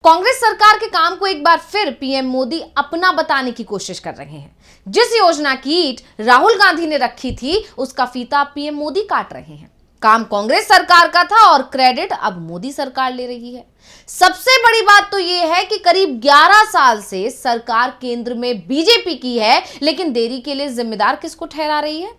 कांग्रेस सरकार के काम को एक बार फिर पीएम मोदी अपना बताने की कोशिश कर रहे हैं। जिस योजना की ईंट राहुल गांधी ने रखी थी, उसका फीता पीएम मोदी काट रहे हैं। काम कांग्रेस सरकार का था और क्रेडिट अब मोदी सरकार ले रही है। सबसे बड़ी बात तो यह है कि करीब 11 साल से सरकार केंद्र में बीजेपी की है, लेकिन देरी के लिए जिम्मेदार किसको ठहरा रही है?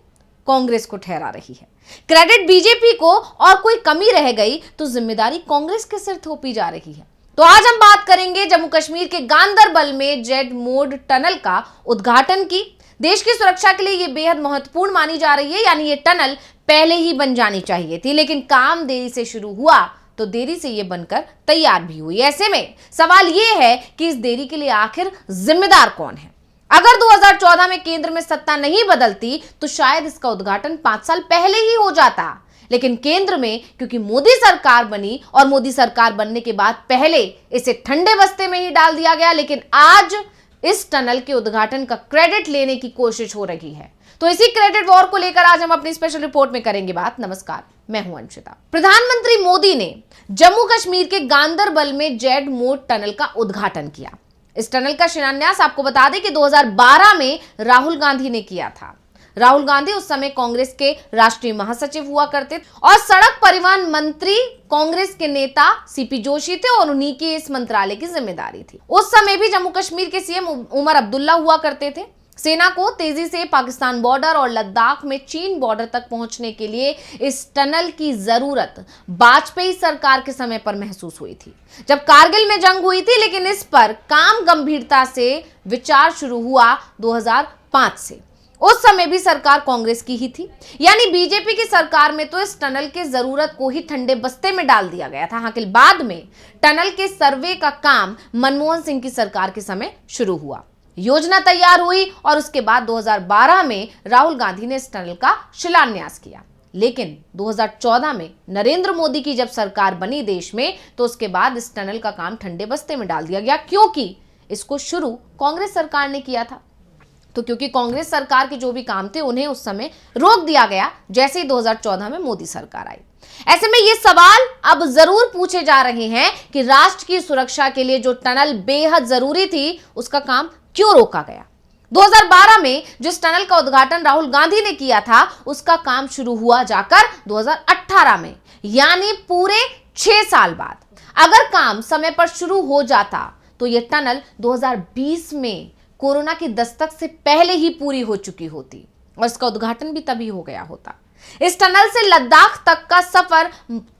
कांग्रेस को ठहरा रही है। क्रेडिट बीजेपी को और कोई कमी रह गई तो जिम्मेदारी कांग्रेस के सिर थोपी जा रही है। तो आज हम बात करेंगे जम्मू कश्मीर के गांदरबल में जेड मोड टनल का उद्घाटन की। देश की सुरक्षा के लिए यह बेहद महत्वपूर्ण मानी जा रही है, यानी ये टनल पहले ही बन जानी चाहिए थी, लेकिन काम देरी से शुरू हुआ तो देरी से ये बनकर तैयार भी हुई। ऐसे में सवाल ये है कि इस देरी के लिए आखिर जिम्मेदार कौन है? अगर 2014 में केंद्र में सत्ता नहीं बदलती तो शायद इसका उद्घाटन 5 साल पहले ही हो जाता, लेकिन केंद्र में क्योंकि मोदी सरकार बनी और मोदी सरकार बनने के बाद पहले इसे ठंडे बस्ते में ही डाल दिया गया, लेकिन आज इस टनल के उद्घाटन का क्रेडिट लेने की कोशिश हो रही है। तो इसी क्रेडिट वॉर को लेकर आज हम अपनी स्पेशल रिपोर्ट में करेंगे बात। नमस्कार, मैं हूं अंशिता। प्रधानमंत्री मोदी ने जम्मू कश्मीर के गांदरबल में जेड मोड टनल का उद्घाटन किया। इस टनल का शिलान्यास आपको बता दें कि 2012 में राहुल गांधी ने किया था। राहुल गांधी उस समय कांग्रेस के राष्ट्रीय महासचिव हुआ करते और सड़क परिवहन मंत्री कांग्रेस के नेता सीपी जोशी थे और उन्हीं की इस मंत्रालय की जिम्मेदारी थी। उस समय भी जम्मू कश्मीर के सीएम उमर अब्दुल्ला हुआ करते थे। सेना को तेजी से पाकिस्तान बॉर्डर और लद्दाख में चीन बॉर्डर तक पहुंचने के लिए इस टनल की जरूरत वाजपेयी सरकार के समय पर महसूस हुई थी, जब कारगिल में जंग हुई थी, लेकिन इस पर काम गंभीरता से विचार शुरू हुआ 2005 से। उस समय भी सरकार कांग्रेस की ही थी, यानी बीजेपी की सरकार में तो इस टनल के जरूरत को ही ठंडे बस्ते में डाल दिया गया था। हालांकि बाद में टनल के सर्वे का काम मनमोहन सिंह की सरकार के समय शुरू हुआ, योजना तैयार हुई और उसके बाद 2012 में राहुल गांधी ने इस टनल का शिलान्यास किया। लेकिन 2014 में नरेंद्र मोदी की जब सरकार बनी देश में, तो उसके बाद इस टनल का काम ठंडे बस्ते में डाल दिया गया, क्योंकि इसको शुरू कांग्रेस सरकार ने किया था। तो क्योंकि कांग्रेस सरकार के जो भी काम थे उन्हें उस समय रोक दिया गया, जैसे ही 2014 में मोदी सरकार आई। ऐसे में ये सवाल अब जरूर पूछे जा रहे हैं कि राष्ट्र की सुरक्षा के लिए जो टनल बेहद जरूरी थी, उसका काम क्यों रोका गया? 2012 में जिस टनल का उद्घाटन राहुल गांधी ने किया था, उसका काम शुरू हुआ जाकर 2018 में, यानी पूरे 6 साल बाद। अगर काम समय पर शुरू हो जाता तो यह टनल 2020 में कोरोना की दस्तक से पहले ही पूरी हो चुकी होती और इसका उद्घाटन भी तभी हो गया होता। इस टनल से लद्दाख तक का सफर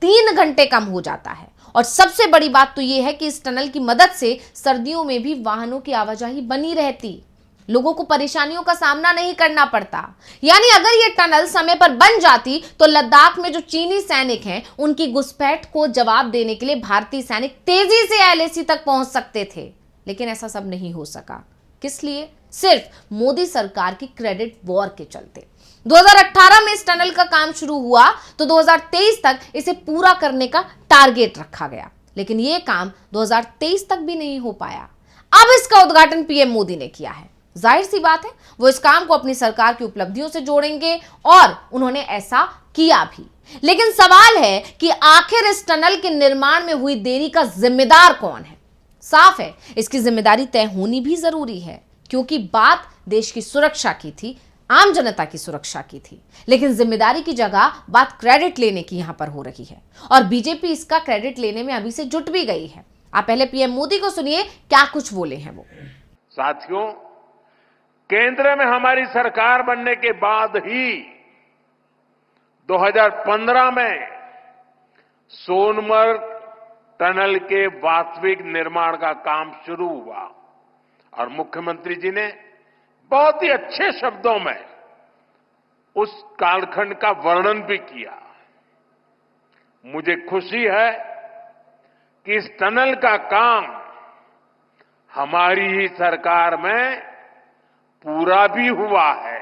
3 घंटे कम हो जाता है और सबसे बड़ी बात तो यह है कि इस टनल की मदद से सर्दियों में भी वाहनों की आवाजाही बनी रहती, लोगों को परेशानियों का सामना नहीं करना पड़ता। यानी अगर यह टनल समय पर बन जाती तो लद्दाख में जो चीनी सैनिक हैं, उनकी घुसपैठ को जवाब देने के लिए भारतीय सैनिक तेजी से LAC तक पहुंच सकते थे, लेकिन ऐसा सब नहीं हो सका। किस लिए? सिर्फ मोदी सरकार की क्रेडिट वॉर के चलते। 2018 में इस टनल का काम शुरू हुआ तो 2023 तक इसे पूरा करने का टारगेट रखा गया, लेकिन यह काम 2023 तक भी नहीं हो पाया। अब इसका उद्घाटन पीएम मोदी ने किया है। जाहिर सी बात है, वो इस काम को अपनी सरकार की उपलब्धियों से जोड़ेंगे और उन्होंने ऐसा किया भी। लेकिन सवाल है कि आखिर इस टनल के निर्माण में हुई देरी का जिम्मेदार कौन है? साफ है, इसकी जिम्मेदारी तय होनी भी जरूरी है, क्योंकि बात देश की सुरक्षा की थी, आम जनता की सुरक्षा की थी, लेकिन जिम्मेदारी की जगह बात क्रेडिट लेने की यहां पर हो रही है और बीजेपी इसका क्रेडिट लेने में अभी से जुट भी गई है। आप पहले पीएम मोदी को सुनिए क्या कुछ बोले हैं वो। साथियों, केंद्र में हमारी सरकार बनने के बाद ही 2015 में सोनमर्ग टनल के वास्तविक निर्माण का काम शुरू हुआ और मुख्यमंत्री जी ने बहुत ही अच्छे शब्दों में उस कालखंड का वर्णन भी किया। मुझे खुशी है कि इस टनल का काम हमारी ही सरकार में पूरा भी हुआ है।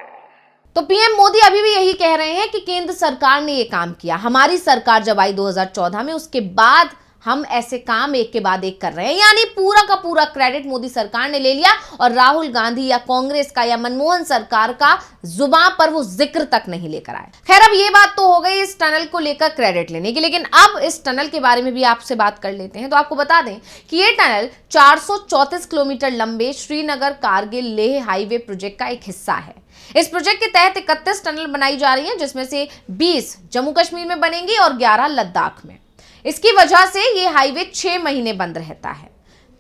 तो पीएम मोदी अभी भी यही कह रहे हैं कि केंद्र सरकार ने यह काम किया, हमारी सरकार जब आई 2014 में, उसके बाद हम ऐसे काम एक के बाद एक कर रहे हैं, यानी पूरा का पूरा क्रेडिट मोदी सरकार ने ले लिया और राहुल गांधी या कांग्रेस का या मनमोहन सरकार का जुबान पर वो जिक्र तक नहीं लेकर आए। खैर, अब ये बात तो हो गई इस टनल को लेकर क्रेडिट लेने की, लेकिन अब इस टनल के बारे में भी आपसे बात कर लेते हैं। तो आपको बता दें कि ये टनल 434 किलोमीटर लंबे श्रीनगर कारगिल लेह हाईवे प्रोजेक्ट का एक हिस्सा है। इस प्रोजेक्ट के तहत 31 टनल बनाई जा रही हैं, जिसमें से 20 जम्मू कश्मीर में बनेंगी और 11 लद्दाख में। इसकी वजह से ये हाईवे 6 महीने बंद रहता है।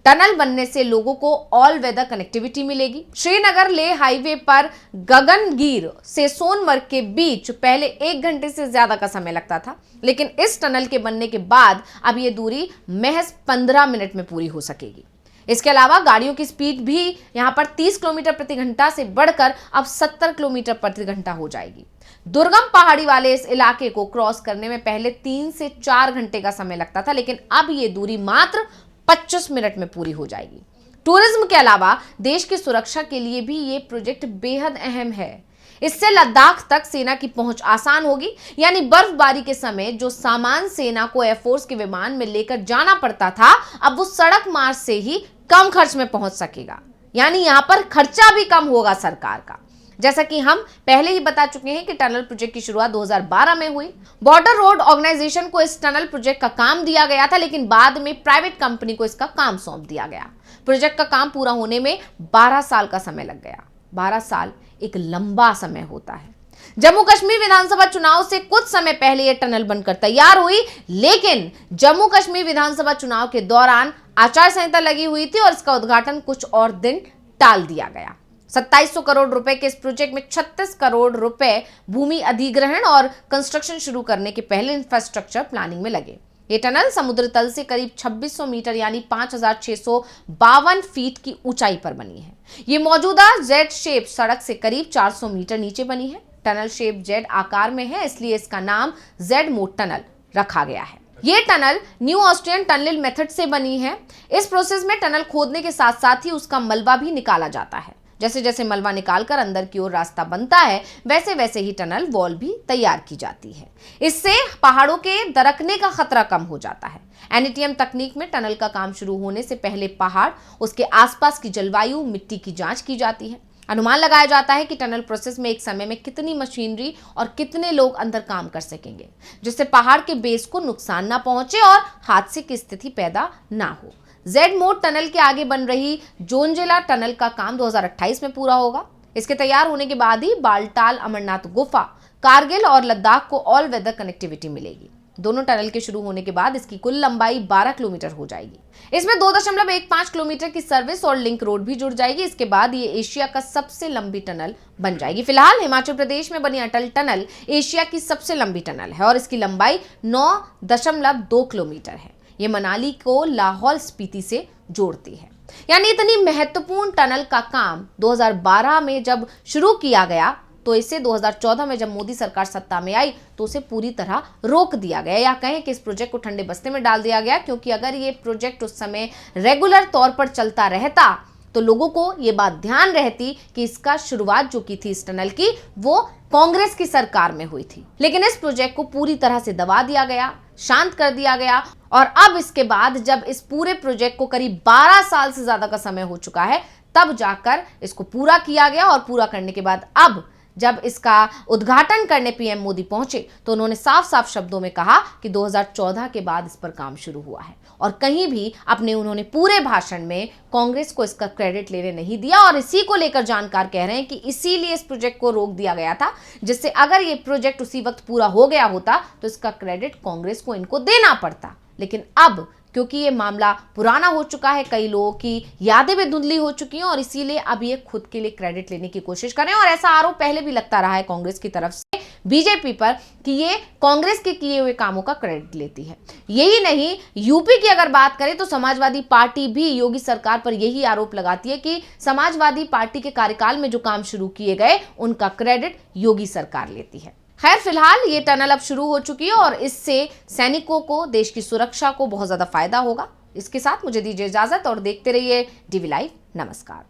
टनल बनने से लोगों को ऑल वेदर कनेक्टिविटी मिलेगी। श्रीनगर लेह हाईवे पर गगनगीर से सोनमर्ग के बीच पहले 1 घंटे से ज्यादा का समय लगता था, लेकिन इस टनल के बनने के बाद अब ये दूरी महज 15 मिनट में पूरी हो सकेगी। इसके अलावा गाड़ियों की स्पीड भी यहां पर 30 किलोमीटर प्रति घंटा से बढ़कर अब 70 किलोमीटर प्रति घंटा हो जाएगी। दुर्गम पहाड़ी वाले इस इलाके को क्रॉस करने में पहले 3 से 4 घंटे का समय लगता था, लेकिन अब ये दूरी मात्र 25 मिनट में पूरी हो जाएगी। टूरिज्म के अलावा देश की सुरक्षा के लिए भी ये प्रोजेक्ट बेहद अहम है। इससे लद्दाख तक सेना की पहुंच आसान होगी, यानी बर्फबारी के समय जो सामान सेना को एयरफोर्स के विमान में लेकर जाना पड़ता था, अब वो सड़क मार्ग से ही कम खर्च में पहुंच सकेगा, यानी यहां पर खर्चा भी कम होगा सरकार का। जैसा कि हम पहले ही बता चुके हैं कि टनल प्रोजेक्ट की शुरुआत 2012 में हुई। बॉर्डर रोड ऑर्गेनाइजेशन को इस टनल प्रोजेक्ट का काम दिया गया था, लेकिन बाद में प्राइवेट कंपनी को इसका काम सौंप दिया गया। प्रोजेक्ट का काम पूरा होने में 12 साल का समय लग गया। 12 साल एक लंबा समय होता है। जम्मू कश्मीर विधानसभा चुनाव से कुछ समय पहले यह टनल बनकर तैयार हुई, लेकिन जम्मू कश्मीर विधानसभा चुनाव के दौरान आचार संहिता लगी हुई थी और इसका उद्घाटन कुछ और दिन टाल दिया गया। 2700 करोड़ रुपए के इस प्रोजेक्ट में 36 करोड़ रुपए भूमि अधिग्रहण और कंस्ट्रक्शन शुरू करने के पहले इंफ्रास्ट्रक्चर प्लानिंग में लगे। ये टनल समुद्र तल से करीब 2600 मीटर यानी 5652 फीट की ऊंचाई पर बनी है। ये मौजूदा जेड शेप सड़क से करीब 400 मीटर नीचे बनी है। टनल शेप जेड आकार में है, इसलिए इसका नाम जेड मोड टनल रखा गया है। ये tunnel new Austrian tunnel method से बनी है। इस प्रोसेस में टनल खोदने के साथ साथ ही उसका मलबा भी निकाला जाता है। जैसे जैसे मलबा निकालकर अंदर की ओर रास्ता बनता है, वैसे वैसे ही टनल वॉल भी तैयार की जाती है। इससे पहाड़ों के दरकने का खतरा कम हो जाता है। एनईटीएम तकनीक में टनल का काम शुरू होने से पहले पहाड़, उसके आसपास की जलवायु, मिट्टी की जांच की जाती है। अनुमान लगाया जाता है कि टनल प्रोसेस में एक समय में कितनी मशीनरी और कितने लोग अंदर काम कर सकेंगे, जिससे पहाड़ के बेस को नुकसान ना पहुंचे और हादसे की स्थिति पैदा ना हो। जेड मोड टनल के आगे बन रही जोंजिला टनल का काम 2028 में पूरा होगा। इसके तैयार होने के बाद ही बालटाल, अमरनाथ गुफा, कारगिल और लद्दाख को ऑल वेदर कनेक्टिविटी मिलेगी। दोनों टनल के शुरू होने के बाद इसकी कुल लंबाई 12 किलोमीटर हो जाएगी। इसमें 2.15 किलोमीटर की सर्विस और लिंक रोड भी जुड़ जाएगी। इसके बाद ये एशिया का सबसे लंबी टनल बन जाएगी। फिलहाल हिमाचल प्रदेश में बनी अटल टनल एशिया की सबसे लंबी टनल है और इसकी लंबाई 9.2 किलोमीटर है। ये मनाली को लाहौल स्पीति से जोड़ती है। यानी इतनी महत्वपूर्ण टनल का काम 2012 में जब शुरू किया गया, तो इसे 2014 में जब मोदी सरकार सत्ता में आई तो उसे पूरी तरह रोक दिया गया, या कहें कि इस प्रोजेक्ट को ठंडे बस्ते में डाल दिया गया, क्योंकि अगर ये प्रोजेक्ट उस समय रेगुलर तौर पर चलता रहता तो लोगों को ये बात ध्यान रहती कि इसका शुरुआत जो की थी इस टनल की, वो कांग्रेस की सरकार में हुई थी। लेकिन इस प्रोजेक्ट को पूरी तरह से दबा दिया गया, शांत कर दिया गया, और अब इसके बाद जब इस पूरे प्रोजेक्ट को करीब 12 साल से ज्यादा का समय हो चुका है, तब जाकर इसको पूरा किया गया। और पूरा करने के बाद अब जब इसका उद्घाटन करने पीएम मोदी पहुंचे तो उन्होंने साफ साफ शब्दों में कहा कि 2014 के बाद इस पर काम शुरू हुआ है, और कहीं भी अपने उन्होंने पूरे भाषण में कांग्रेस को इसका क्रेडिट लेने नहीं दिया। और इसी को लेकर जानकार कह रहे हैं कि इसीलिए इस प्रोजेक्ट को रोक दिया गया था, जिससे अगर ये प्रोजेक्ट उसी वक्त पूरा हो गया होता तो इसका क्रेडिट कांग्रेस को इनको देना पड़ता। लेकिन अब क्योंकि ये मामला पुराना हो चुका है, कई लोगों की यादें भी धुंधली हो चुकी हैं, और इसीलिए अब ये खुद के लिए क्रेडिट लेने की कोशिश कर रहे हैं। और ऐसा आरोप पहले भी लगता रहा है कांग्रेस की तरफ से बीजेपी पर कि ये कांग्रेस के किए हुए कामों का क्रेडिट लेती है। यही नहीं, यूपी की अगर बात करें तो समाजवादी पार्टी भी योगी सरकार पर यही आरोप लगाती है कि समाजवादी पार्टी के कार्यकाल में जो काम शुरू किए गए उनका क्रेडिट योगी सरकार लेती है। खैर, फिलहाल ये टनल अब शुरू हो चुकी है और इससे सैनिकों को, देश की सुरक्षा को बहुत ज्यादा फायदा होगा। इसके साथ मुझे दीजिए इजाजत और देखते रहिए डीवी लाइव। नमस्कार।